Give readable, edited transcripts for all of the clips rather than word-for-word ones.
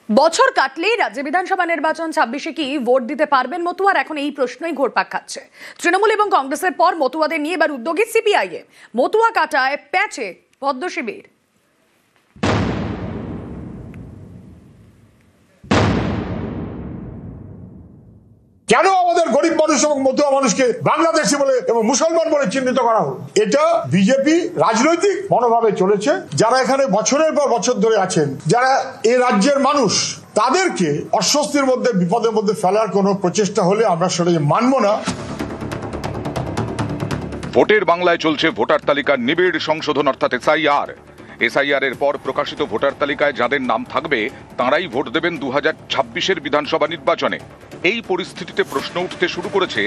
বছর কাটলেই রাজ্য বিধানসভা নির্বাচন 26-এ কি ভোট দিতে পারবেন মতুয়ার? এখন এই প্রশ্নই ঘুরপাক খাচ্ছে। তৃণমূল এবং কংগ্রেসের পর মতুয়াদের নিয়ে এবার উদ্যোগী সিপিআইএম। মতুয়া কাটায় প্যাচে পদ্ম শিবির। কেন আমাদের গরিব মানুষ এবং মতুয়া মানুষকে বাংলাদেশি বলে এবং মুসলমান বলে চিহ্নিত করা হলো? এটা বিজেপি রাজনৈতিক মনোভাবে চলেছে। যারা এখানে বছরের পর বছর ধরে আছেন, যারা এই রাজ্যের মানুষ, তাদেরকে অস্বস্তির মধ্যে, বিপদের মধ্যে ফেলার কোনো প্রচেষ্টা হলে আমরা সেটা মানব না। ভোটের বাংলায় চলছে ভোটার তালিকার নিবিড় সংশোধন, অর্থাৎ এসআইআর এর পর প্রকাশিত ভোটার তালিকায় যাদের নাম থাকবে তাঁরাই ভোট দেবেন 2026-এর বিধানসভা নির্বাচনে। এই পরিস্থিতিতে প্রশ্ন উঠতে শুরু করেছে,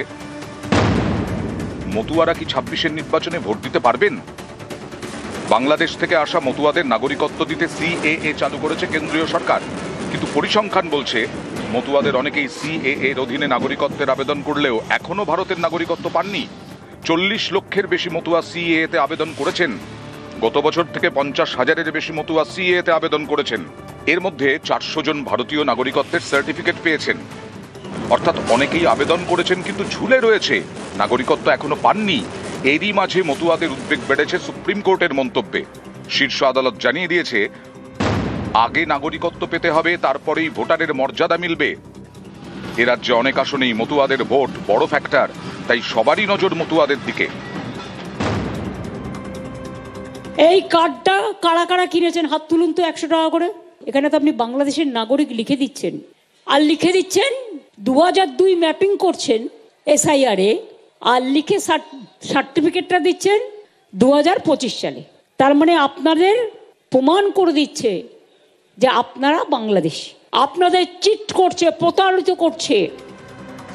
মতুয়ারা কি 26-এর নির্বাচনে ভোট দিতে পারবেন? বাংলাদেশ থেকে আসা মতুয়াদের নাগরিকত্ব দিতে সিএএ চালু করেছে কেন্দ্রীয় সরকার, কিন্তু পরিসংখ্যান বলছে মতুয়াদের অনেকেই সিএএ এর অধীনে নাগরিকত্বের আবেদন করলেও এখনো ভারতের নাগরিকত্ব পাননি। 40 লক্ষের বেশি মতুয়া সিএএ তে আবেদন করেছেন। গত বছর থেকে 50,000-এর বেশি মতুয়া সিএএ তে আবেদন করেছেন। এর মধ্যে 400 জন ভারতীয় নাগরিকত্বের সার্টিফিকেট পেয়েছেন। অর্থাৎ অনেকেই আবেদন করেছেন কিন্তু ঝুলে রয়েছে, নাগরিকত্ব এখনো পাননি। এরই মাঝে মতুয়াদের উদ্বেগ বেড়েছে সুপ্রিম কোর্টের মন্তব্যে। শীর্ষ আদালত জানিয়ে দিয়েছে, আগে নাগরিকত্ব পেতে হবে, তারপরেই ভোটারের মর্যাদা মিলবে। এ রাজ্যে অনেক আসনেই মতুয়াদের ভোট বড় ফ্যাক্টর, তাই সবারই নজর মতুয়াদের দিকে। এই কার্ডটা কারা কারা কিনেছেন হাত তুলুন তো 100 টাকা করে। এখানে তো আপনি বাংলাদেশের নাগরিক লিখে দিচ্ছেন, আর লিখে দিচ্ছেন 2002 ম্যাপিং করছেন এসআইআর এ, আর লিখে সার্টিফিকেটটা দিচ্ছেন 2025 সালে। তার মানে আপনাদের প্রমাণ করে দিচ্ছে যে আপনারা বাংলাদেশী, আপনাদের চিট করছে, প্রতারিত করছে।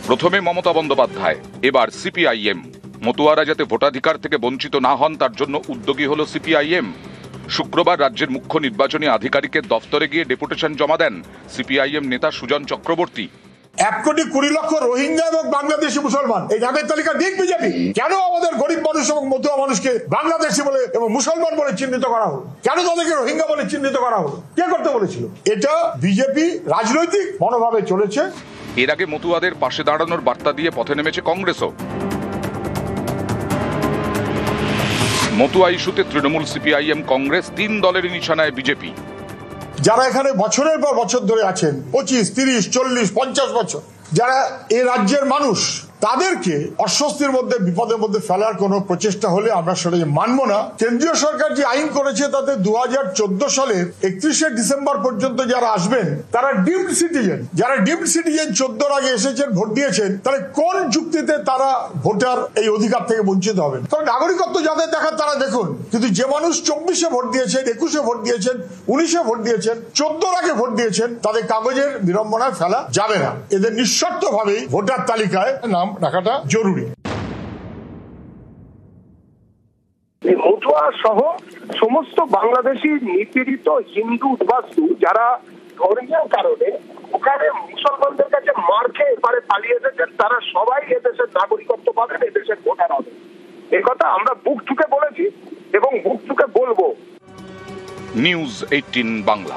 প্রথমে মমতা বন্দ্যোপাধ্যায়, এবার সিপিআইএম। মতুয়ারা যাতে ভোটাধিকার থেকে বঞ্চিত না হন তার জন্য উদ্যোগী হলো সিপিআইএম। শুক্রবার রাজ্যের মুখ্য নির্বাচনী আধিকারিকের দফতরে গিয়ে ডেপুটেশন জমা দেন সিপিআইএম নেতা সুজন চক্রবর্তী। 1,20,00,000 রোহিঙ্গা এবং বাংলাদেশি মুসলমান এই নামের তালিকা দিক বিজেপি। কেন আমাদের গরিব মানুষ এবং মতুয়া মানুষকে বাংলাদেশি বলে এবং মুসলমান বলে চিহ্নিত করা হলো? কেন তাদেরকে রোহিঙ্গা বলে চিহ্নিত করা হলো? কে করতে বলেছিল? এটা বিজেপি রাজনৈতিক মনোভাবে চলেছে। এর আগে মতুয়াদের পাশে দাঁড়ানোর বার্তা দিয়ে পথে নেমেছে কংগ্রেসও। মতুয়া ইস্যুতে তৃণমূল, সিপিআইএম, কংগ্রেস 3 দলেরই নিশানায় বিজেপি। যারা এখানে বছরের পর বছর ধরে আছেন, 25, 30, 40, 50 বছর, যারা এই রাজ্যের মানুষ, তাদেরকে অস্বস্তির মধ্যে, বিপদের মধ্যে ফেলার কোনো প্রচেষ্টা হলে আমরা সেটা মানব না। কেন্দ্রীয় সরকার যে আইন করেছে তাতে 2014 সালের 31শে ডিসেম্বর পর্যন্ত যারা আসবেন তারা ডিমড সিটিজেন। যারা ডিমড সিটিজেন 14 আগে এসেছেন, ভোট দিয়েছেন, তাহলে কোন যুক্তিতে তারা ভোটার এই অধিকার থেকে বঞ্চিত হবেন? কারণ নাগরিকত্ব যাদের দেখার তারা দেখুন, কিন্তু যে মানুষ 24-এ ভোট দিয়েছেন, 21-এ ভোট দিয়েছেন, 19-এ ভোট দিয়েছেন, 14 আগে ভোট দিয়েছেন, তাদের কাগজের বিড়ম্বনায় ফেলা যাবে না। এদের নিঃশর্তভাবেই ভোটার তালিকায় নাম রাখাটা জরুরি। মতুয়া সহ সমস্ত বাংলাদেশি নিপীড়িত হিন্দু উদ্বাস্তু যারা ধর্মীয় কারণে ওখানে মুসলমানদের কাছে মার খেয়ে এবারে পালিয়ে এসেছেন, তারা সবাই এদেশের নাগরিকত্ব পাবেন, এদেশের ভোটার হবে। এই কথা আমরা বুক ঠুকে বলেছি এবং বুক ঠুকে বলবো। নিউজ 18 বাংলা।